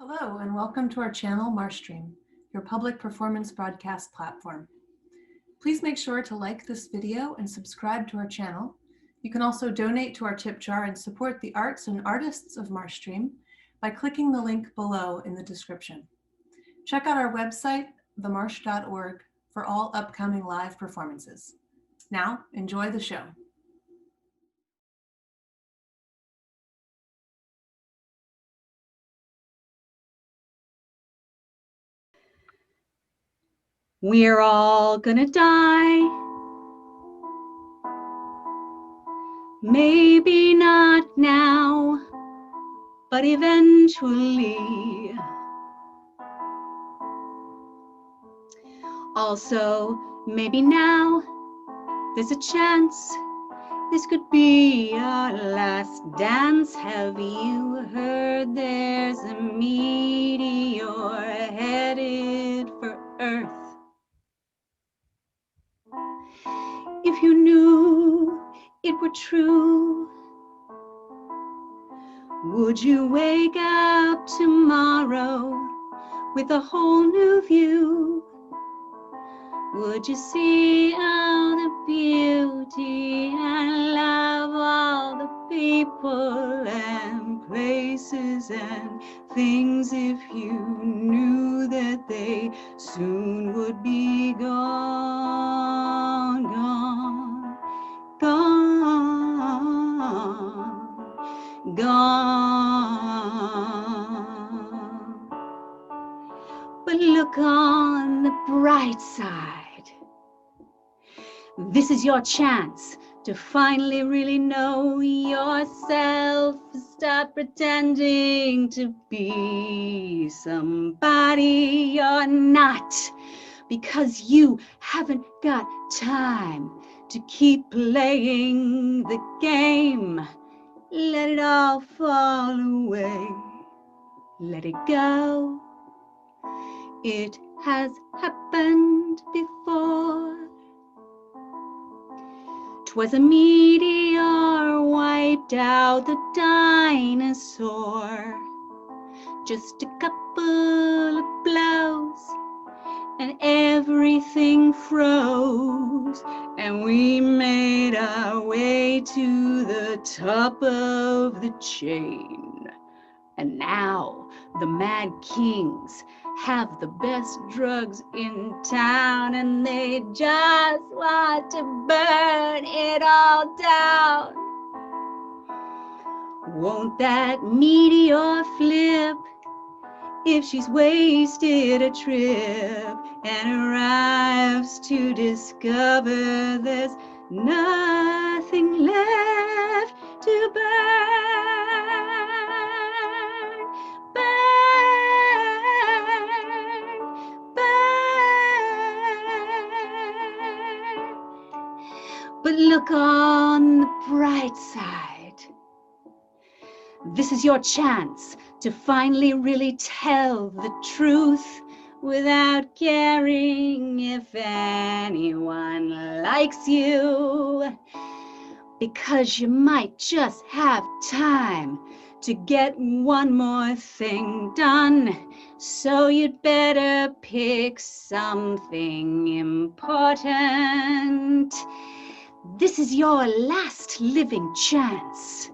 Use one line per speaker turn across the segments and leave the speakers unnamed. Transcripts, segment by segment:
Hello, and welcome to our channel, MarshStream, your public performance broadcast platform. Please make sure to like this video and subscribe to our channel. You can also donate to our tip jar and support the arts and artists of MarshStream by clicking the link below in the description. Check out our website, themarsh.org, for all upcoming live performances. Now, enjoy the show.
We're all gonna die. Maybe not now, but eventually. Also, maybe now, there's a chance this could be our last dance. Have you heard there's a meteor headed for Earth? If you knew it were true, would you wake up tomorrow with a whole new view? Would you see all the beauty and love all the people and places and things if you knew that they soon would be gone, gone, gone, gone? But look on the bright side. This is your chance to finally really know yourself. Stop pretending to be somebody you're not, because you haven't got time to keep playing the game. Let it all fall away. Let it go. It has happened before. 'Twas a meteor wiped out the dinosaur. Just a couple of blows and everything froze, and we made our way to the top of the chain. And now the Mad Kings have the best drugs in town, and they just want to burn it all down. Won't that meteor flip if she's wasted a trip and arrives to discover there's nothing left to burn, burn, burn? But look on the bright side. This is your chance to finally really tell the truth without caring if anyone likes you, because you might just have time to get one more thing done. So you'd better pick something important. This is your last living chance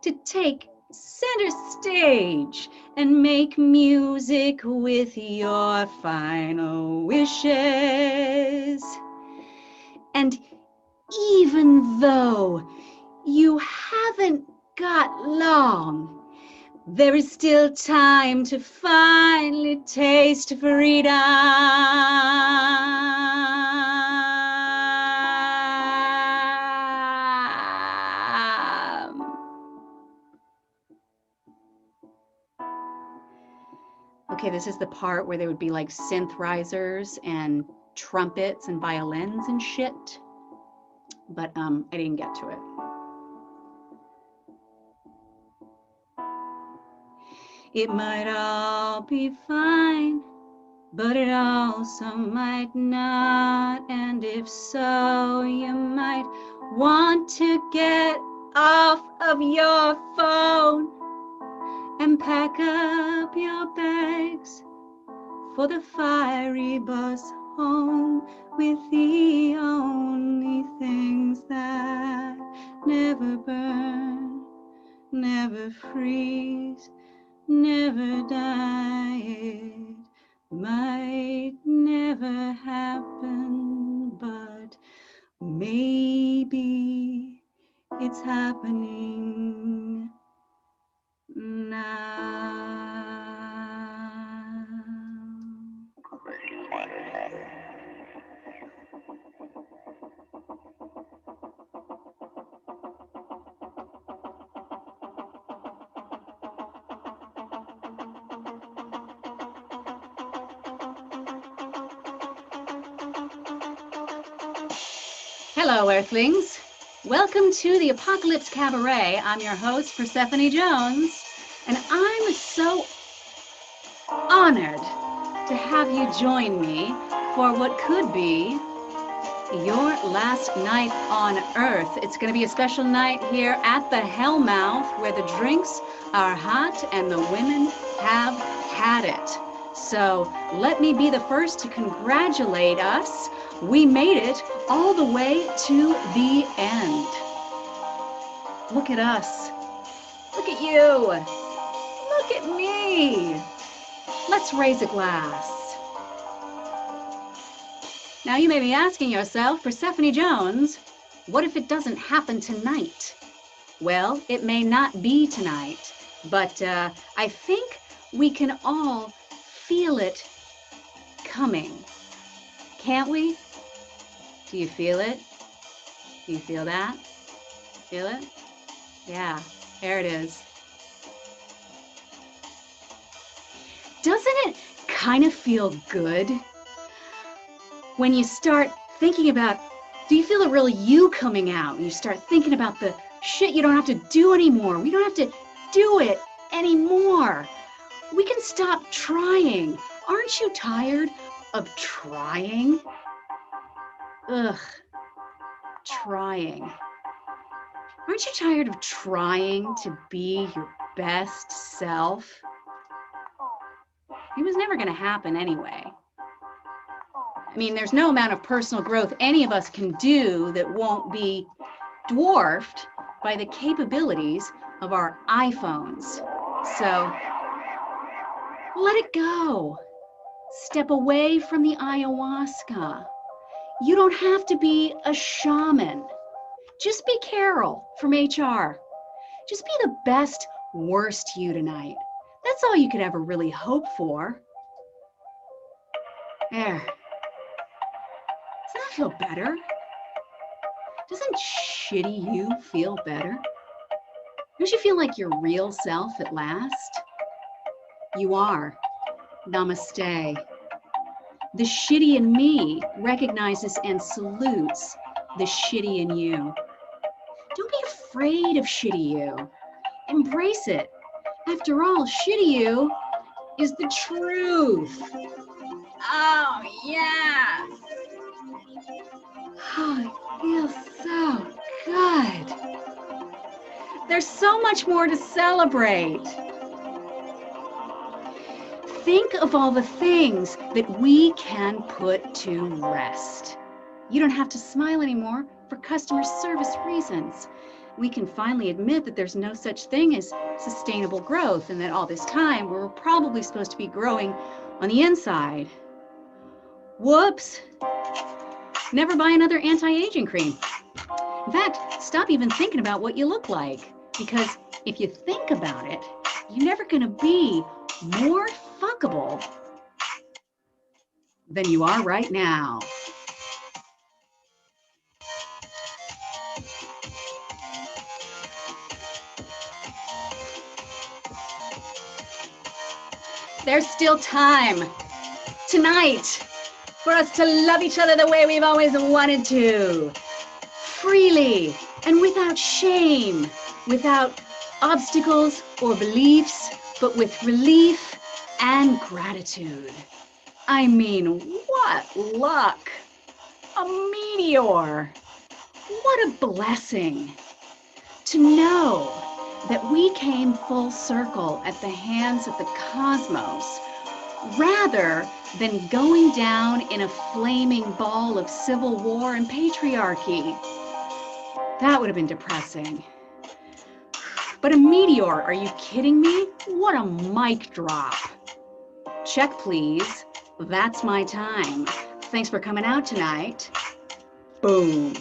to take center stage and make music with your final wishes. And even though you haven't got long, there is still time to finally taste freedom. Okay, this is the part where there would be like synth risers and trumpets and violins and shit, but I didn't get to it. It might all be fine, but it also might not, and if so, you might want to get off of your phone and pack up your for the fiery bus home with the only things that never burn, never freeze, never die. It might never happen, but maybe it's happening now. Hello, Earthlings. Welcome to the Apocalypse Cabaret. I'm your host, Persephone Jones, and I'm so honored to have you join me for what could be your last night on Earth. It's going to be a special night here at the Hellmouth where the drinks are hot and the women have had it. So let me be the first to congratulate us. We made it all the way to the end. Look at us. Look at you. Look at me. Let's raise a glass. Now you may be asking yourself, Persephone Jones, what if it doesn't happen tonight? Well, it may not be tonight, but I think we can all feel it coming. Can't we? Do you feel it? Do you feel that? Feel it? Yeah, there it is. Doesn't it kind of feel good when you start thinking about, do you feel the real you coming out? And you start thinking about the shit you don't have to do anymore. We don't have to do it anymore. We can stop trying. Aren't you tired of trying? Ugh, trying. Aren't you tired of trying to be your best self? It was never going to happen anyway. I mean, there's no amount of personal growth any of us can do that won't be dwarfed by the capabilities of our iPhones. So let it go. Step away from the ayahuasca. You don't have to be a shaman. Just be Carol from HR. Just be the best, worst you tonight. That's all you could ever really hope for. There. Doesn't that feel better? Doesn't shitty you feel better? Don't you feel like your real self at last? You are. Namaste. The shitty in me recognizes and salutes the shitty in you. Don't be afraid of shitty you. Embrace it. After all, shitty you is the truth. Oh, yeah. Oh, it feels so good. There's so much more to celebrate. Think of all the things that we can put to rest. You don't have to smile anymore for customer service reasons. We can finally admit that there's no such thing as sustainable growth and that all this time we were probably supposed to be growing on the inside. Whoops. Never buy another anti-aging cream. In fact, stop even thinking about what you look like, because if you think about it, you're never going to be more fuckable than you are right now. There's still time tonight for us to love each other the way we've always wanted to. Freely and without shame, without obstacles or beliefs, but with relief and gratitude. I mean, what luck! A meteor! What a blessing to know that we came full circle at the hands of the cosmos rather than going down in a flaming ball of civil war and patriarchy. That would have been depressing. But a meteor, are you kidding me? What a mic drop. Check, please. That's my time. Thanks for coming out tonight. Boom.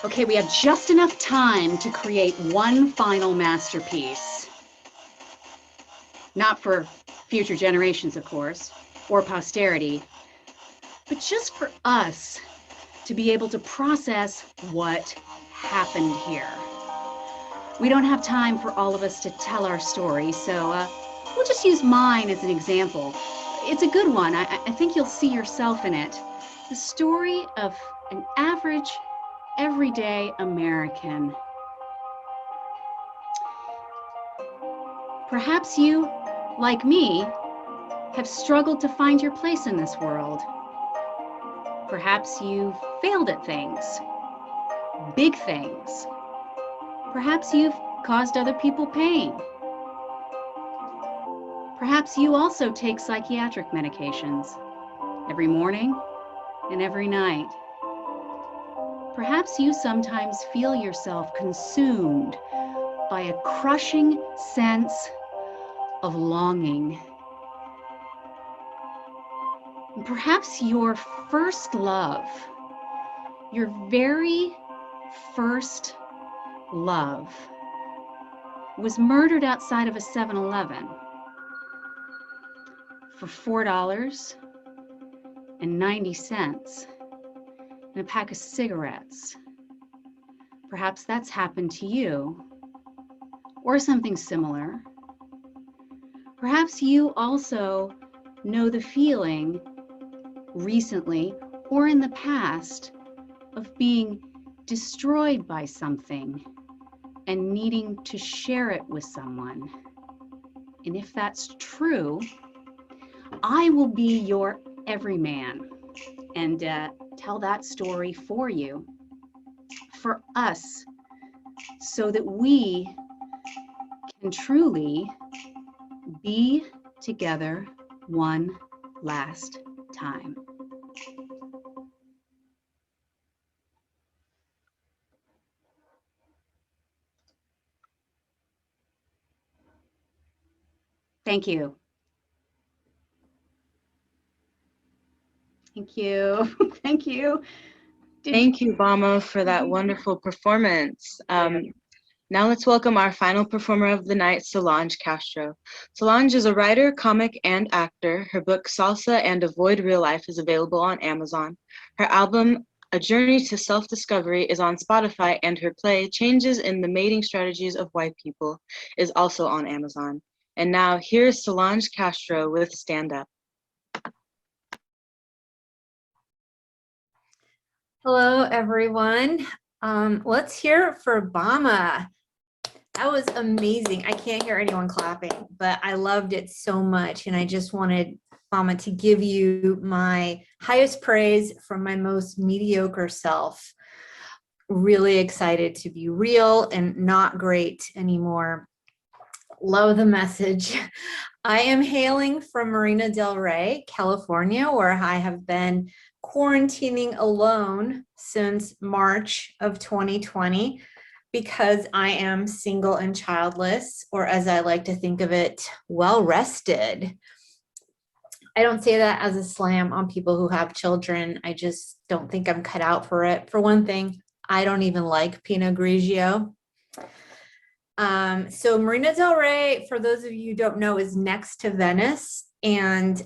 Okay, we have just enough time to create one final masterpiece. Not for future generations, of course, or posterity, but just for us to be able to process what happened here. We don't have time for all of us to tell our story, so we'll just use mine as an example. It's a good one. I think you'll see yourself in it. The story of an average, everyday American. Perhaps you, like me, have struggled to find your place in this world. Perhaps you've failed at things, big things. Perhaps you've caused other people pain. Perhaps you also take psychiatric medications every morning and every night. Perhaps you sometimes feel yourself consumed by a crushing sense of longing. Perhaps your first love, your very first love, was murdered outside of a 7-Eleven for $4.90 and a pack of cigarettes. Perhaps that's happened to you, or something similar. Perhaps you also know the feeling recently or in the past of being destroyed by something and needing to share it with someone. And if that's true, I will be your everyman and tell that story for you, for us, so that we can truly be together one last time. Thank you. Thank you. Thank you.
Thank you, Bhama, for that wonderful performance. Now let's welcome our final performer of the night, Solange Castro. Solange is a writer, comic, and actor. Her book, Salsa and Avoid Real Life, is available on Amazon. Her album, A Journey to Self-Discovery, is on Spotify, and her play, Changes in the Mating Strategies of White People, is also on Amazon. And now, here's Solange Castro with Stand Up.
Hello, everyone. Let's hear it for Bhama. That was amazing. I can't hear anyone clapping, but I loved it so much. And I just wanted Bhama to give you my highest praise from my most mediocre self. Really excited to be real and not great anymore. Love the message. I am hailing from Marina del Rey, California, where I have been quarantining alone since March of 2020 because I am single and childless, or as I like to think of it, well rested. I don't say that as a slam on people who have children. I just don't think I'm cut out for it. For one thing, I don't even like Pinot Grigio. So Marina del Rey, for those of you who don't know, is next to Venice, and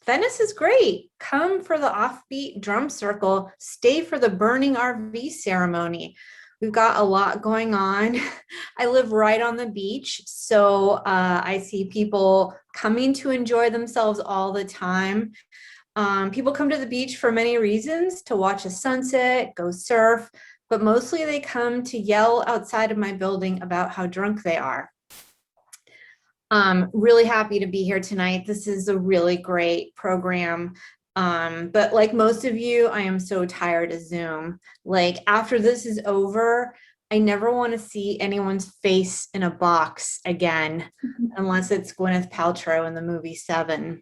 Venice is great. Come for the offbeat drum circle, stay for the burning RV ceremony. We've got a lot going on. I live right on the beach, so I see people coming to enjoy themselves all the time. People come to the beach for many reasons, to watch a sunset, go surf, but mostly they come to yell outside of my building about how drunk they are. Really happy to be here tonight. This is a really great program. But like most of you, I am so tired of Zoom. Like after this is over, I never want to see anyone's face in a box again, unless it's Gwyneth Paltrow in the movie Seven.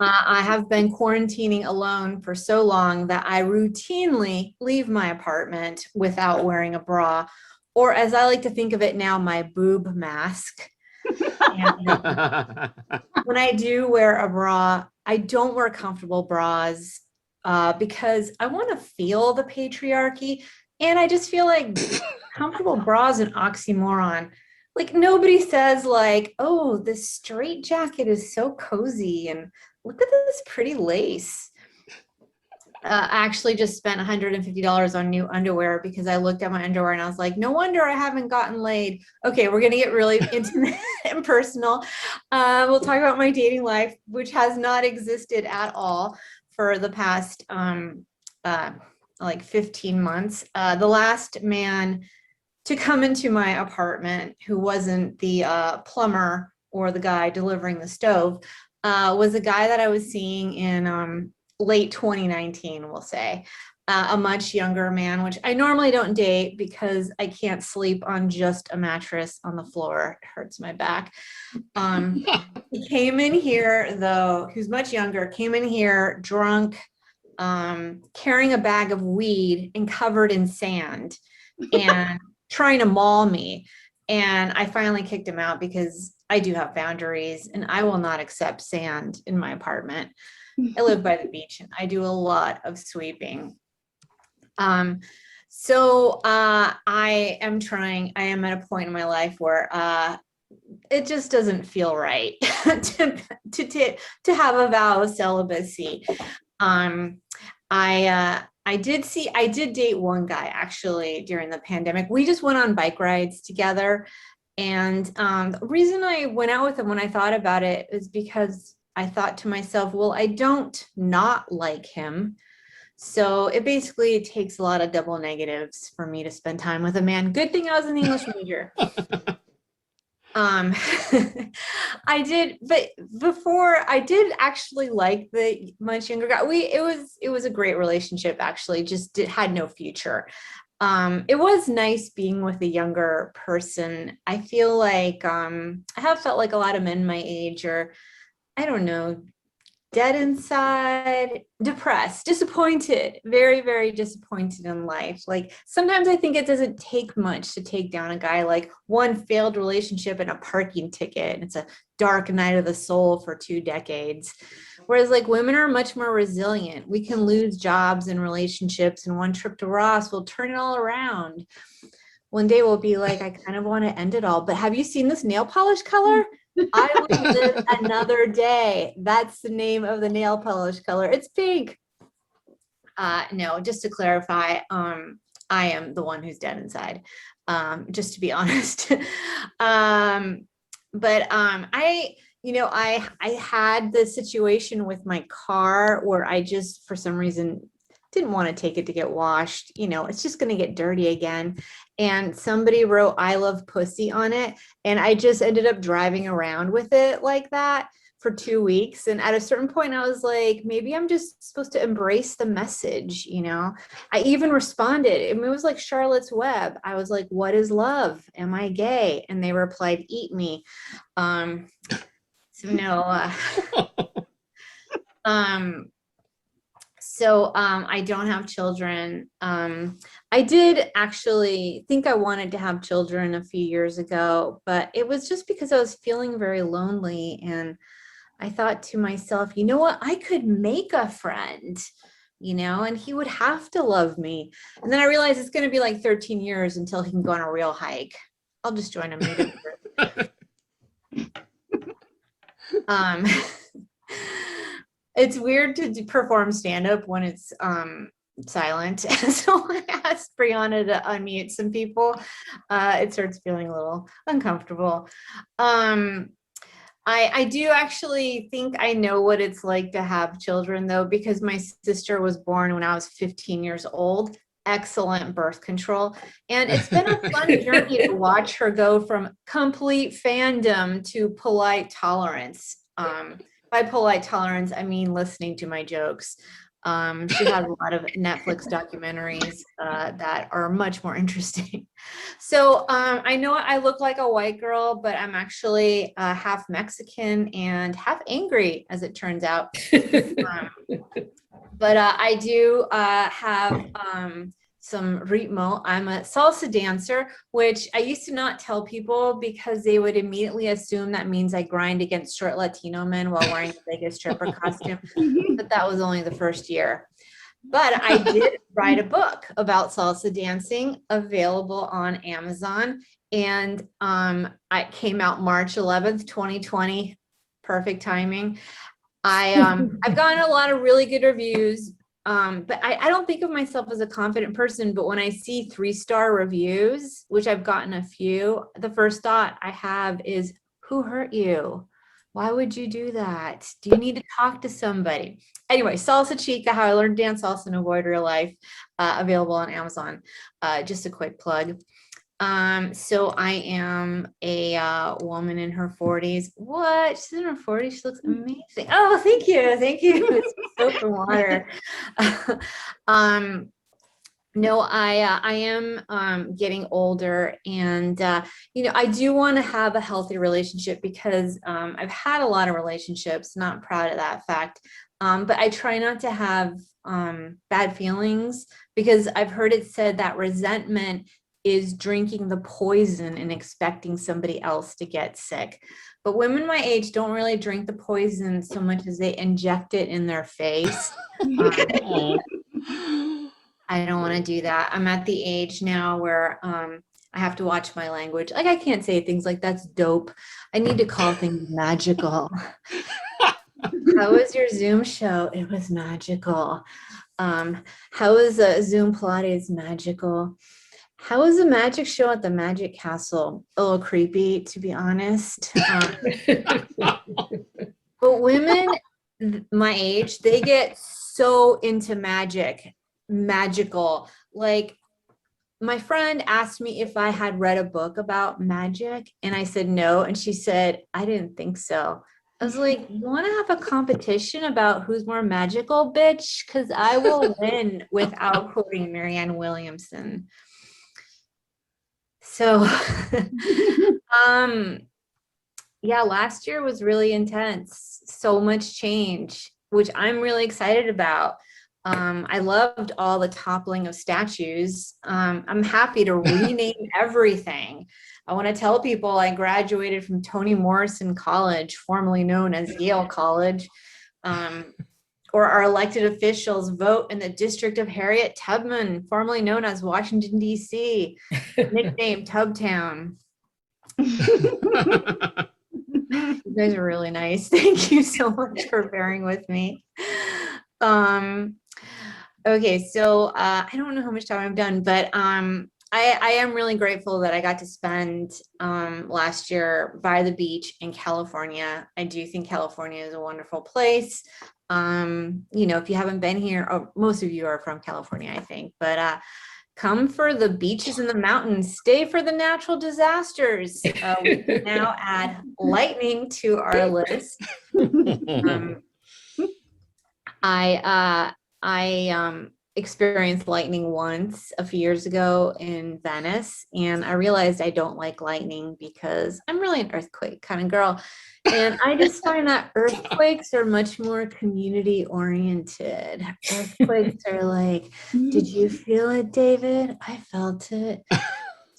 I have been quarantining alone for so long that I routinely leave my apartment without wearing a bra, or as I like to think of it now, my boob mask. And when I do wear a bra, I don't wear comfortable bras because I want to feel the patriarchy. And I just feel like comfortable bras an oxymoron. Like nobody says like, oh, this straight jacket is so cozy and look at this pretty lace. I actually just spent $150 on new underwear because I looked at my underwear and I was like, no wonder I haven't gotten laid. Okay, we're going to get really intimate and personal. We'll talk about my dating life, which has not existed at all for the past like 15 months. The last man to come into my apartment who wasn't the plumber or the guy delivering the stove was a guy that I was seeing in late 2019, we'll say, a much younger man, which I normally don't date because I can't sleep on just a mattress on the floor. It hurts my back. He came in here though, he was much younger, came in here drunk, carrying a bag of weed and covered in sand and trying to maul me. And I finally kicked him out because I do have boundaries and I will not accept sand in my apartment. I live by the beach and I do a lot of sweeping. So I am at a point in my life where it just doesn't feel right to have a vow of celibacy. I did date one guy actually during the pandemic. We just went on bike rides together. And the reason I went out with him when I thought about it is because I thought to myself, well, I don't not like him. So it basically takes a lot of double negatives for me to spend time with a man. Good thing I was an English major. I did, but before I did actually like the much younger guy. It was a great relationship actually, just it had no future. It was nice being with a younger person. I feel like I have felt like a lot of men my age are, I don't know, dead inside, depressed, disappointed, very, very disappointed in life. Like sometimes I think it doesn't take much to take down a guy, like one failed relationship and a parking ticket. And it's a dark night of the soul for 2 decades. Whereas like women are much more resilient. We can lose jobs and relationships, and one trip to Ross will turn it all around. One day we'll be like, I kind of want to end it all, but have you seen this nail polish color? I would live another day. That's the name of the nail polish color. It's pink. No, just to clarify, I am the one who's dead inside, just to be honest. I had this situation with my car where I just, for some reason, didn't want to take it to get washed. It's just going to get dirty again. And somebody wrote, I love pussy on it. And I just ended up driving around with it like that for 2 weeks. And at a certain point, I was like, maybe I'm just supposed to embrace the message. I even responded. It was like Charlotte's Web. I was like, what is love? Am I gay? And they replied, eat me. So I don't have children. I did actually think I wanted to have children a few years ago, but it was just because I was feeling very lonely. And I thought to myself, you know what, I could make a friend, and he would have to love me. And then I realized it's going to be like 13 years until he can go on a real hike. I'll just join him. It's weird to perform stand-up when it's silent. So I asked Brianna to unmute some people. It starts feeling a little uncomfortable. I do actually think I know what it's like to have children though, because my sister was born when I was 15 years old. excellent birth control. And it's been a fun journey to watch her go from complete fandom to polite tolerance. By polite tolerance, I mean listening to my jokes. She has a lot of Netflix documentaries that are much more interesting. So I know I look like a white girl, but I'm actually half Mexican and half angry, as it turns out. But I do have some ritmo. I'm a salsa dancer, which I used to not tell people because they would immediately assume that means I grind against short Latino men while wearing a Vegas stripper costume. But that was only the first year. But I did write a book about salsa dancing, available on Amazon. And it came out March 11th, 2020. Perfect timing. I've gotten a lot of really good reviews, but I don't think of myself as a confident person. But when I see 3-star reviews, which I've gotten a few, the first thought I have is, who hurt you? Why would you do that? Do you need to talk to somebody? Anyway, Salsa Chica, How I Learned to Dance Salsa and Avoid Real Life, available on Amazon. Just a quick plug. So I am a woman in her 40s. What? She's in her 40s. She looks amazing. Oh, thank you. Thank you. It's soap and water. No, I am getting older, and I do want to have a healthy relationship because I've had a lot of relationships, not proud of that fact. But I try not to have bad feelings because I've heard it said that resentment is drinking the poison and expecting somebody else to get sick. But women my age don't really drink the poison so much as they inject it in their face. I don't want to do that. I'm at the age now where I have to watch my language. Like, I can't say things like that's dope. I need to call things magical. How was your Zoom show? It was magical. How was Zoom Pilates? Magical. How was the magic show at the Magic Castle? A little creepy, to be honest. But women my age, they get so into magical. Like, my friend asked me if I had read a book about magic, and I said no. And she said, I didn't think so. I was like, you want to have a competition about who's more magical, bitch? Because I will win without quoting Marianne Williamson. So, yeah, last year was really intense. So much change, which I'm really excited about. I loved all the toppling of statues. I'm happy to rename everything. I want to tell people I graduated from Toni Morrison College, formerly known as Yale College. Or our elected officials vote in the District of Harriet Tubman, formerly known as Washington, D.C., nicknamed Tubtown. You guys are really nice. Thank you so much for bearing with me. Okay, so I don't know how much time I've done, but I am really grateful that I got to spend last year by the beach in California. I do think California is a wonderful place. If you haven't been here, most of you are from California, I think, but come for the beaches and the mountains, stay for the natural disasters. We can now add lightning to our list. I experienced lightning once a few years ago in Venice, and I realized I don't like lightning because I'm really an earthquake kind of girl. And I just find that earthquakes are much more community oriented. Earthquakes are like, did you feel it, David? I felt it.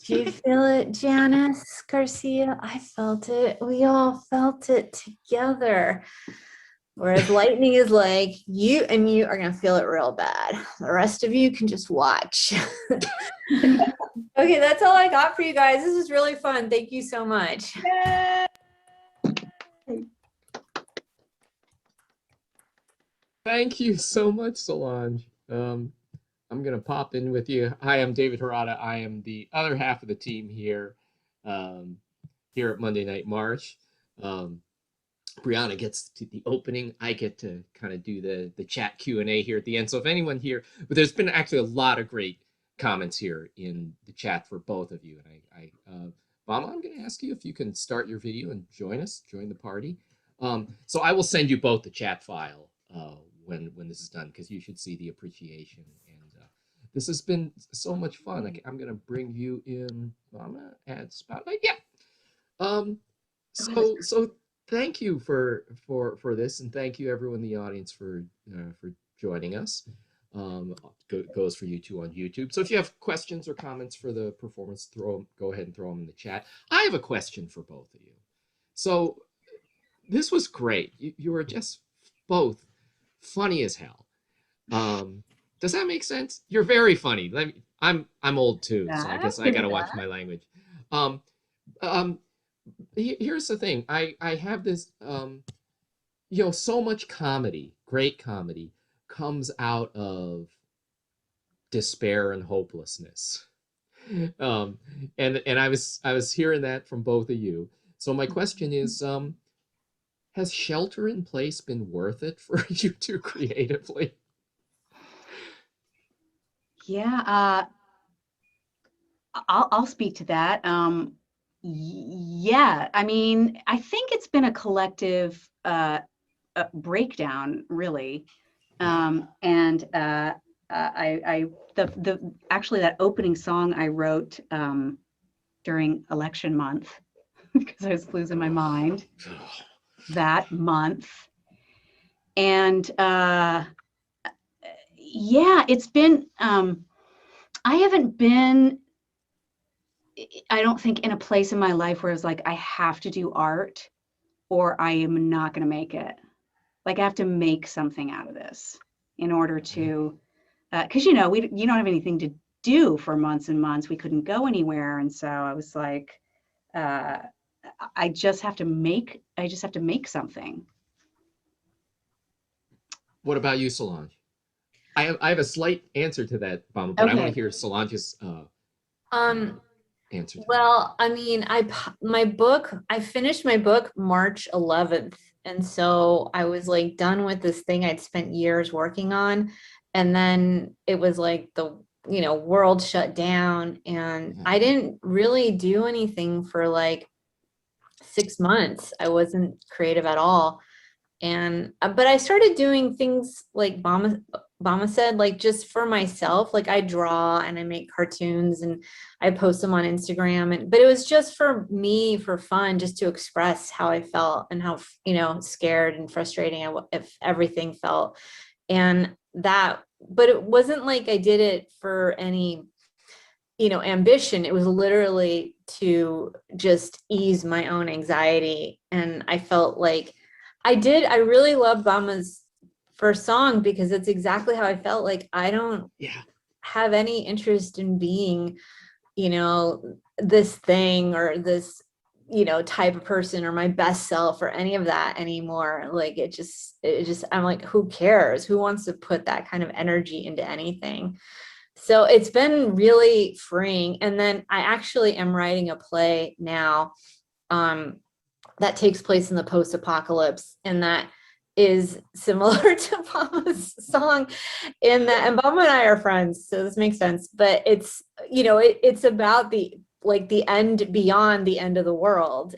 Did you feel it, Janice Garcia? I felt it. We all felt it together. Whereas lightning is like, you and you are going to feel it real bad. The rest of you can just watch. Okay, that's all I got for you guys. This was really fun. Thank you so much.
Thank you so much, Solange. I'm going to pop in with you. Hi, I'm David Harada. I am the other half of the team here, here at Monday Night Marsh. Brianna gets to the opening. I get to kind of do the chat Q&A here at the end. So if anyone here, but there's been actually a lot of great comments here in the chat for both of you. And Bhama, I'm going to ask you if you can start your video and join the party. So I will send you both the chat file when this is done, because you should see the appreciation. And this has been so much fun. I'm going to bring you in, Bhama, add spotlight. Yeah. So thank you for this, and thank you everyone in the audience for joining us. Goes for you too on YouTube. So if you have questions or comments for the performance, go ahead and throw them in the chat. I have a question for both of you. So this was great. You were just both funny as hell. Does that make sense? You're very funny. I'm old too, so I guess I gotta watch my language. Here's the thing. I have this so much comedy, great comedy, comes out of despair and hopelessness. And I was hearing that from both of you. So my question is, has Shelter in Place been worth it for you two creatively?
Yeah, I'll speak to that. Yeah, I mean, I think it's been a collective breakdown, really. And actually that opening song I wrote during election month because I was losing my mind that month. And yeah, it's been, I haven't been, I don't think, in a place in my life where it's like, I have to do art or I am not going to make it. Like I have to make something out of this in order to, because you don't have anything to do for months and months. We couldn't go anywhere, and so I was like, I just have to make something.
What about you, Solange? I have a slight answer to that, Bhama, but okay. I want to hear Solange's answer.
Well, I mean, I finished my book March 11th. And so I was like done with this thing I'd spent years working on. And then it was like the, world shut down, and I didn't really do anything for like 6 months. I wasn't creative at all. And, but I started doing things like Bhama said, like just for myself. Like I draw and I make cartoons and I post them on Instagram, but it was just for me, for fun, just to express how I felt and how, scared and frustrating if everything felt. And but it wasn't like I did it for any, ambition. It was literally to just ease my own anxiety. And I felt like I really loved Bhama's first song because it's exactly how I felt. Like I don't have any interest in being, this thing or this, type of person or my best self or any of that anymore. Like it just, I'm like, who cares? Who wants to put that kind of energy into anything? So it's been really freeing. And then I actually am writing a play now that takes place in the post-apocalypse, and that is similar to Bhama's song in that, and Bhama and I are friends, so this makes sense, but it's, it's about the end, beyond the end of the world,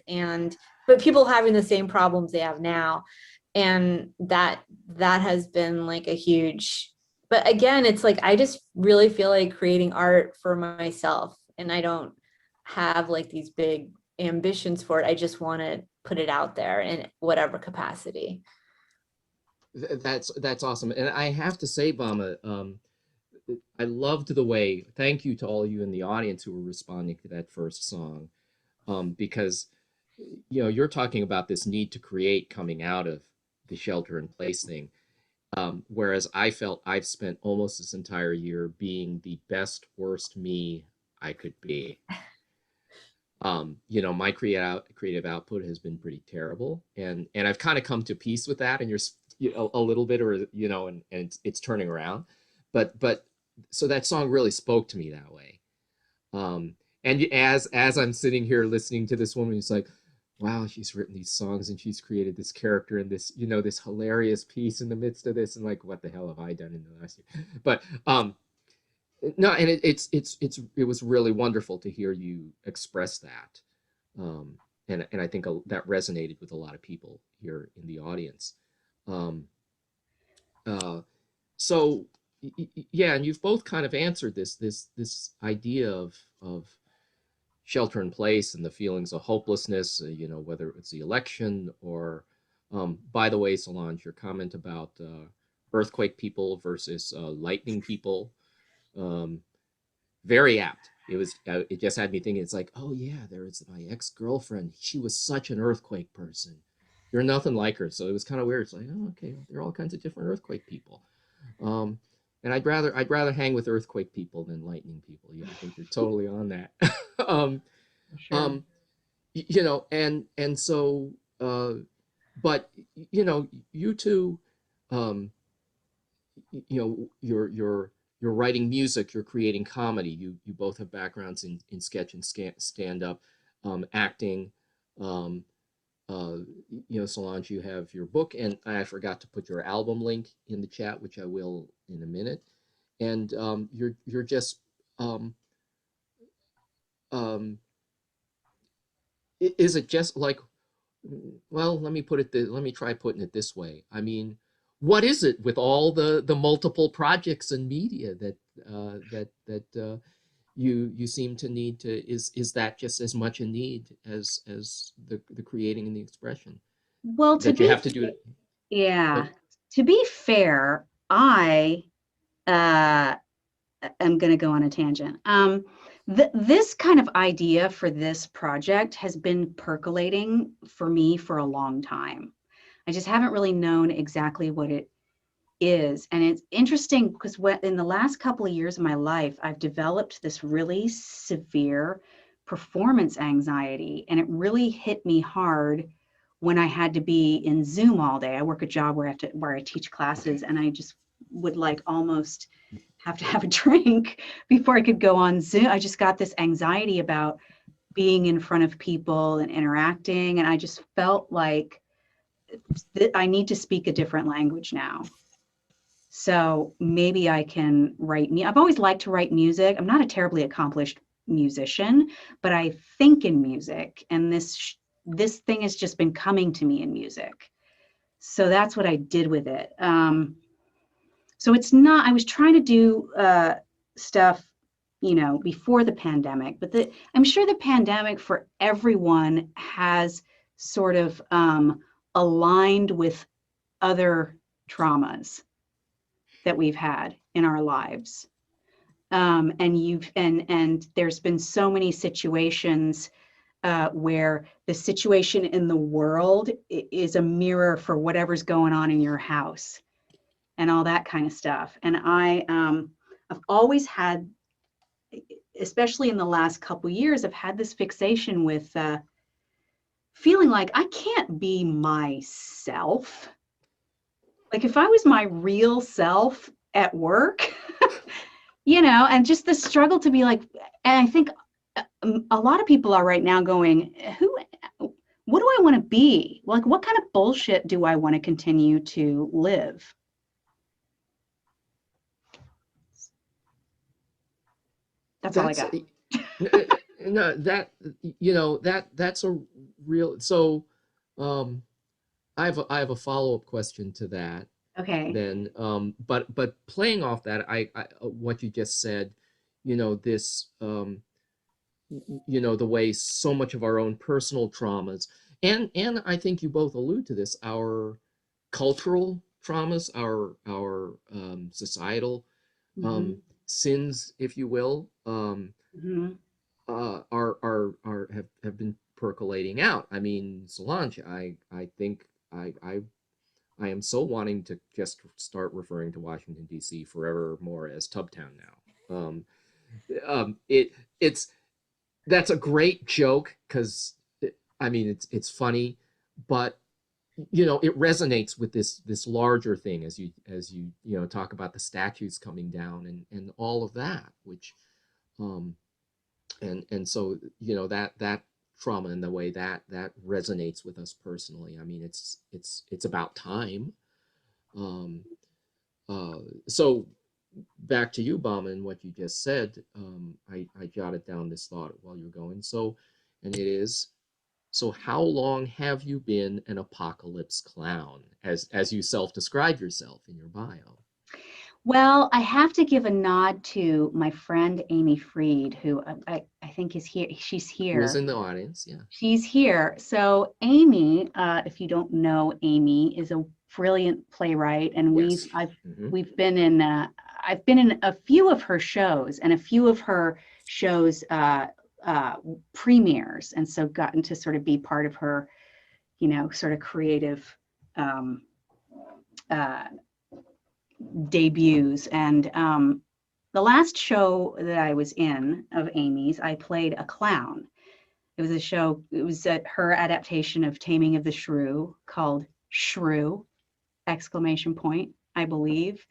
but people having the same problems they have now. And that has been like a huge, but again, it's like, I just really feel like creating art for myself, and I don't have like these big ambitions for it. I just want to put it out there in whatever capacity.
That's awesome. And I have to say, Bhama, I loved the way, thank you to all of you in the audience who were responding to that first song, because you're talking about this need to create coming out of the shelter in place thing, whereas I felt I've spent almost this entire year being the best, worst me I could be. My creative output has been pretty terrible, and I've kind of come to peace with that, and you're a little bit, or and it's turning around, but so that song really spoke to me that way. And as I'm sitting here listening to this woman, it's like, wow, she's written these songs and she's created this character and this, this hilarious piece in the midst of this, and like, what the hell have I done in the last year? But no, and it was really wonderful to hear you express that, and I think that resonated with a lot of people here in the audience. Um, uh, so yeah, and you've both kind of answered this idea of shelter in place and the feelings of hopelessness, whether it's the election or, by the way, Solange, your comment about earthquake people versus lightning people, um, very apt. It just had me thinking, it's like, oh yeah, there's my ex-girlfriend. She was such an earthquake person. You're nothing like her. So it was kind of weird. It's like, oh, okay, there are all kinds of different earthquake people. Um, and I'd rather hang with earthquake people than lightning people. Yeah, I think you're totally on that. um,
Sure.
and so, but you two, um, you're writing music, you're creating comedy. You both have backgrounds in sketch and stand up, acting. Um, uh, Solange, you have your book, and I forgot to put your album link in the chat, which I will in a minute. And you're just um, um, is it just like, well, let me try putting it this way. I mean, what is it with all the multiple projects and media that you seem to need to, is that just as much a need as the creating and the expression
Well,
that you have to do it?
yeah, to be fair, I uh, am going to go on a tangent. This kind of idea for this project has been percolating for me for a long time. I just haven't really known exactly what it is. And it's interesting because in the last couple of years of my life, I've developed this really severe performance anxiety. And it really hit me hard when I had to be in Zoom all day. I work a job where I teach classes, and I just would like almost have to have a drink before I could go on Zoom. I just got this anxiety about being in front of people and interacting. And I just felt like I need to speak a different language now. So maybe I can write me. I've always liked to write music. I'm not a terribly accomplished musician, but I think in music, and this thing has just been coming to me in music. So that's what I did with it. So it's not. I was trying to do stuff, before the pandemic, but I'm sure the pandemic for everyone has sort of aligned with other traumas that we've had in our lives. And there's been so many situations where the situation in the world is a mirror for whatever's going on in your house and all that kind of stuff. And I've always had, especially in the last couple of years, I've had this fixation with feeling like I can't be myself. Like if I was my real self at work, and just the struggle to be like, and I think a lot of people are right now going, what do I want to be? Like, what kind of bullshit do I want to continue to live? That's all I got.
No, that's a real, so I have a follow-up question to that.
Okay.
Then, but playing off that, I what you just said, this, the way so much of our own personal traumas, and I think you both allude to this, our cultural traumas, our societal sins, if you will, have been percolating out. I mean, Solange, I think I am so wanting to just start referring to Washington D.C. forevermore as Tubtown now. It's that's a great joke because I mean it's funny, but it resonates with this larger thing as you talk about the statues coming down and all of that, which and so that trauma and the way that resonates with us personally. I mean, it's about time. So back to you, Bauman, and what you just said, I jotted down this thought while you were going. So, and it is, so how long have you been an apocalypse clown, as you self-describe yourself in your bio?
Well, I have to give a nod to my friend Amy Freed, who I think is here. She's
Who is
here.
in the audience? Yeah.
She's here. So Amy, if you don't know Amy, is a brilliant playwright, and
Yes.
we've been in I've been in a few of her shows, and a few of her shows premieres, and so gotten to sort of be part of her, sort of creative um, uh, debuts. And the last show that I was in of Amy's, I played a clown. It was a show, it was her adaptation of Taming of the Shrew called Shrew, exclamation point, I believe.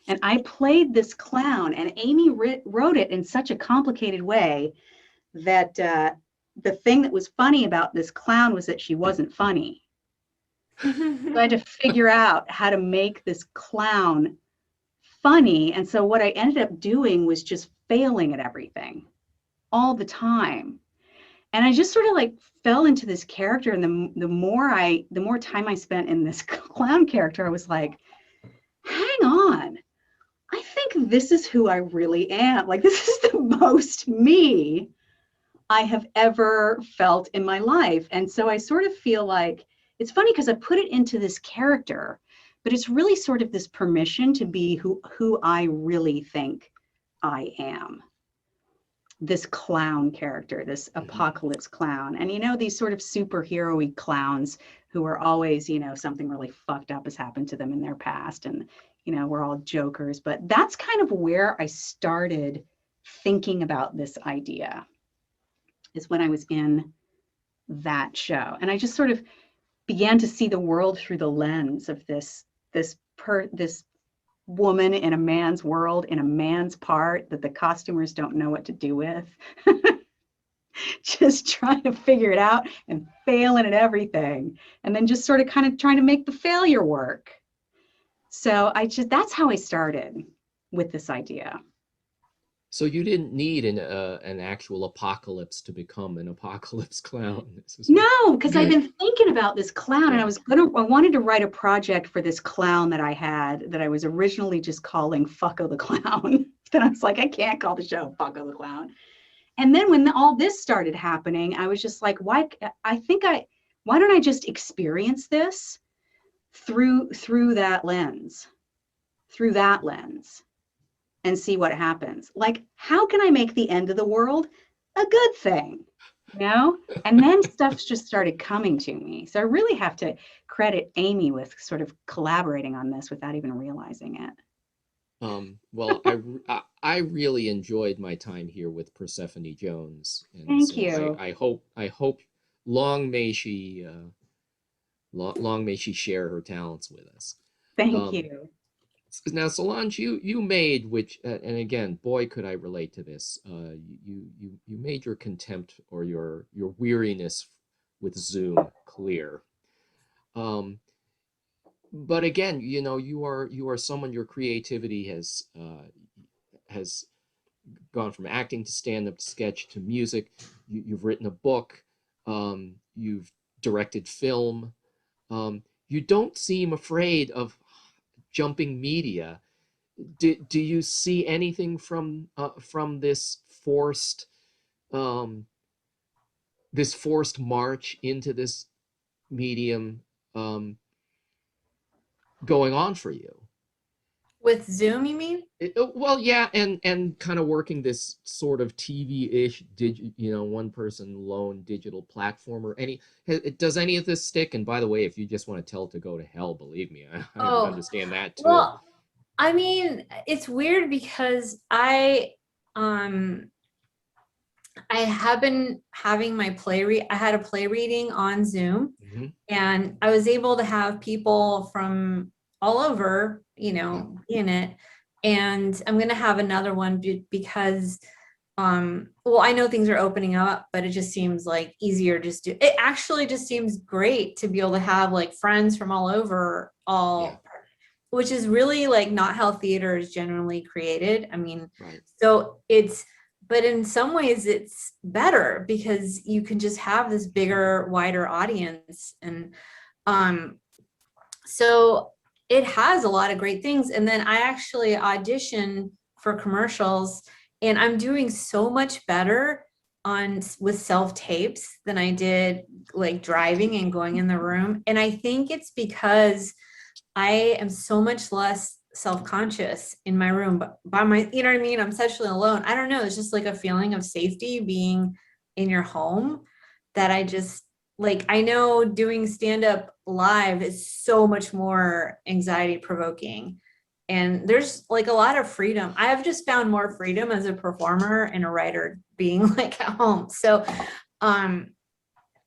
And I played this clown, and Amy wrote it in such a complicated way that the thing that was funny about this clown was that she wasn't funny. So I had to figure out how to make this clown funny. And so what I ended up doing was just failing at everything all the time. And I just sort of like fell into this character. And the more time I spent in this clown character, I was like, hang on, I think this is who I really am. Like, this is the most me I have ever felt in my life. And so I sort of feel like it's funny because I put it into this character, but it's really sort of this permission to be who I really think I am. This clown character, this apocalypse clown. And these sort of superhero-y clowns who are always, something really fucked up has happened to them in their past, and we're all jokers. But that's kind of where I started thinking about this idea, is when I was in that show. And I just sort of began to see the world through the lens of this woman in a man's world, in a man's part that the costumers don't know what to do with. Just trying to figure it out and failing at everything. And then just sort of kind of trying to make the failure work. So that's how I started with this idea.
So you didn't need an actual apocalypse to become an apocalypse clown.
No, because I've been thinking about this clown, and I wanted to write a project for this clown that I had that I was originally just calling Fucko the Clown. Then I was like, I can't call the show Fucko the Clown. And then when all this started happening, I was just like, why don't I just experience this through that lens, and see what happens? Like, how can I make the end of the world a good thing? And then stuff just started coming to me. So I really have to credit Amy with sort of collaborating on this without even realizing it.
Well, I really enjoyed my time here with Persephone Jones. And
Thank
so
you.
I hope long may she share her talents with us.
Thank you.
Now, Solange, you made, which, and again, boy, could I relate to this. You made your contempt or your weariness with Zoom clear. But again, you are someone, your creativity has gone from acting to stand-up to sketch to music. You've written a book. You've directed film. You don't seem afraid of jumping media. Do you see anything from this forced march into this medium going on for you?
With Zoom, you mean?
Well, yeah, and kind of working this sort of TV-ish, one person lone digital platform, or does any of this stick? And by the way, if you just want to tell it to go to hell, believe me, I understand that too.
Well, I mean, it's weird because I have been having I had a play reading on Zoom, and I was able to have people from all over, in it. And I'm going to have another one because, well, I know things are opening up, but it just seems like easier it actually just seems great to be able to have like friends from all over which is really like not how theater is generally created. I mean,
Right.
so but in some ways it's better because you can just have this bigger, wider audience. And so it has a lot of great things. And then I actually audition for commercials, and I'm doing so much better with self tapes than I did like driving and going in the room. And I think it's because I am so much less self-conscious in my room by my, you know what I mean? I'm sexually alone. I don't know. It's just like a feeling of safety being in your home that I just like. I know doing stand-up live is so much more anxiety provoking. And there's like a lot of freedom. I have just found more freedom as a performer and a writer being like at home. So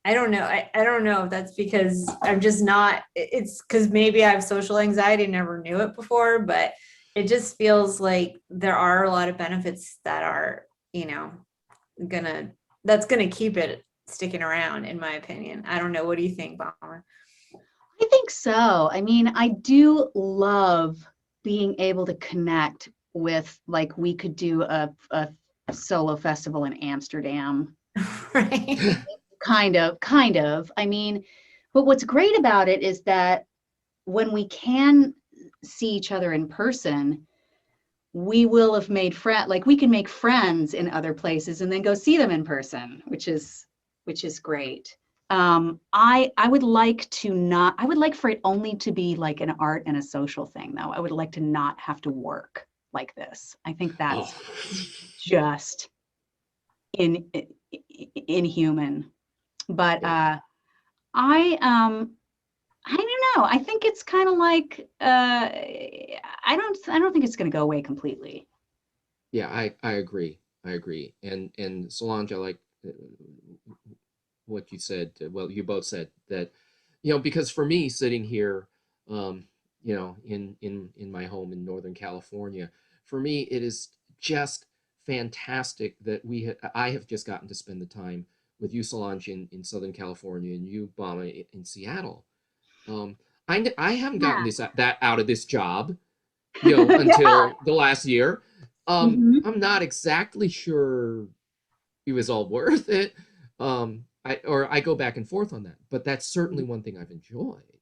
I don't know. I don't know if that's because I'm just not, it's because maybe I have social anxiety, never knew it before, but it just feels like there are a lot of benefits that are, you know, that's gonna keep it sticking around, in my opinion. I don't know. What do you think, Bomber?
I think so. I mean, I do love being able to connect with, like, we could do a solo festival in Amsterdam.
Right.
Kind of. I mean, but what's great about it is that when we can see each other in person, we will have made friends. Like, we can make friends in other places and then go see them in person, which is great. I would like to not, I would like for it only to be like an art and a social thing, though. I would like to not have to work like this. I think that's
Oh.
just inhuman. But
Yeah.
I don't know. I think it's kind of like I don't think it's going to go away completely.
Yeah, I agree. I agree. And Solange, I like what you said. Well, you both said that, because for me, sitting here, in my home in Northern California, for me, it is just fantastic that I have just gotten to spend the time with you, Solange, in Southern California, and you, Bama, in Seattle. Um, I haven't gotten that out of this job,
Yeah.
until the last year.
Mhm.
I'm not exactly sure it was all worth it. I go back and forth on that, but that's certainly one thing I've enjoyed.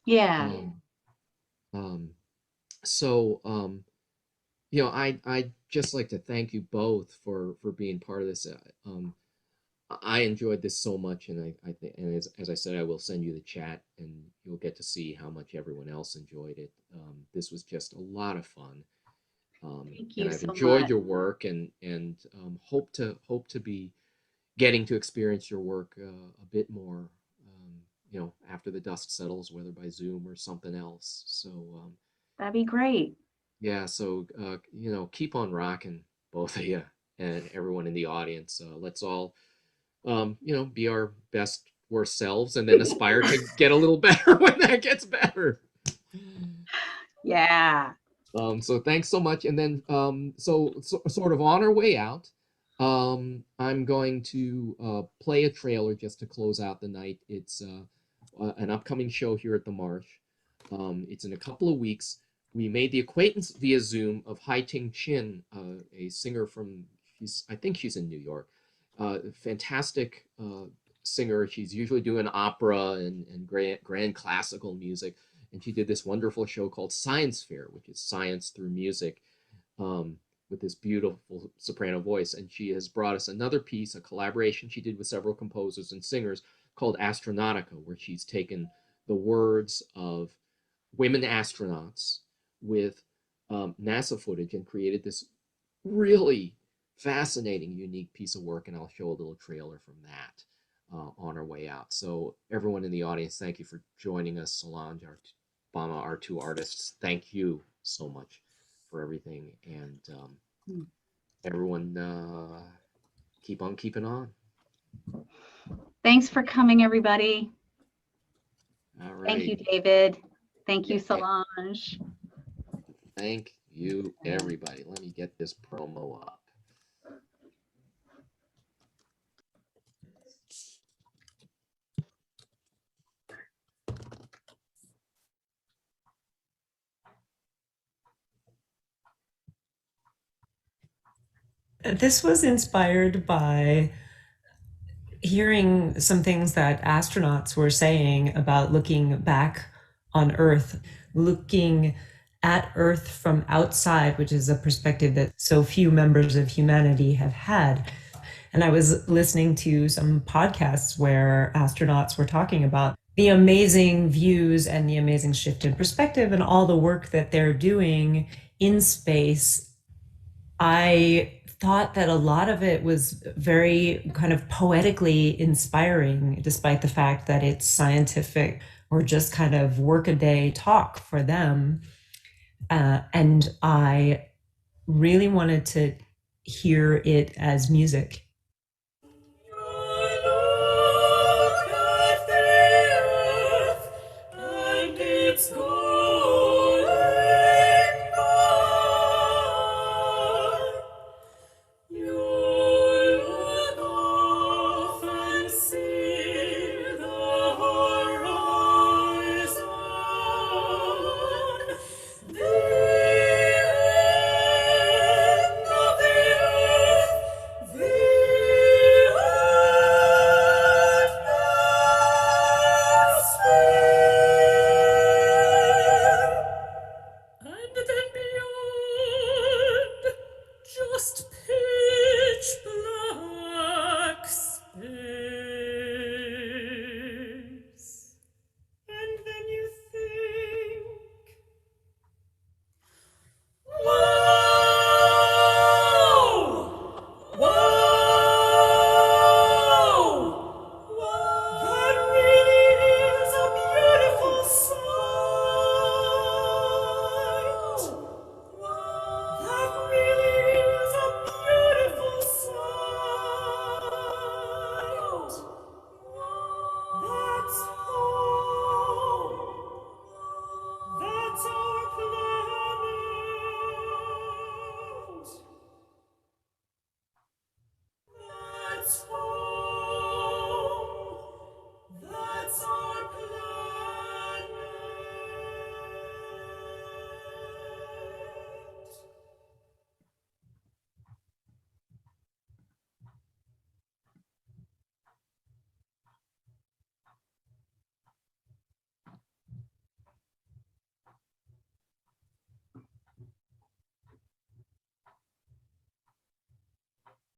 Yeah.
Um, um, so I just like to thank you both for being part of this. I enjoyed this so much, and I think, and as I said, I will send you the chat, and you'll get to see how much everyone else enjoyed it. This was just a lot of fun.
Thank
And
you
I've
so
enjoyed
much.
your work, and hope to be getting to experience your work a bit more, after the dust settles, whether by Zoom or something else. So
That'd be great.
yeah, so keep on rocking, both of you and everyone in the audience. Let's all be our best worst selves, and then aspire to get a little better when that gets better.
Yeah.
So thanks so much. And then, so sort of on our way out, I'm going to play a trailer just to close out the night. It's an upcoming show here at the Marsh. It's in a couple of weeks. We made the acquaintance via Zoom of Hai Ting Chin, a singer I think she's in New York. Fantastic singer. She's usually doing opera and grand classical music, and she did this wonderful show called Science Fair, which is science through music, with this beautiful soprano voice. And she has brought us another piece, a collaboration she did with several composers and singers called Astronautica, where she's taken the words of women astronauts with NASA footage and created this really fascinating, unique piece of work. And I'll show a little trailer from that on our way out. So everyone in the audience, thank you for joining us. Solange, Bhama, our two artists, thank you so much for everything. And everyone, keep on keeping on.
Thanks for coming, everybody.
All
Thank you,
right.
David. Thank you,
Yeah,
Solange.
thank you, everybody. Let me get this promo up.
This was inspired by hearing some things that astronauts were saying about looking back on Earth, looking at Earth from outside, which is a perspective that so few members of humanity have had. And I was listening to some podcasts where astronauts were talking about the amazing views and the amazing shift in perspective and all the work that they're doing in space. I thought that a lot of it was very kind of poetically inspiring, despite the fact that it's scientific or just kind of workaday talk for them. And I really wanted to hear it as music.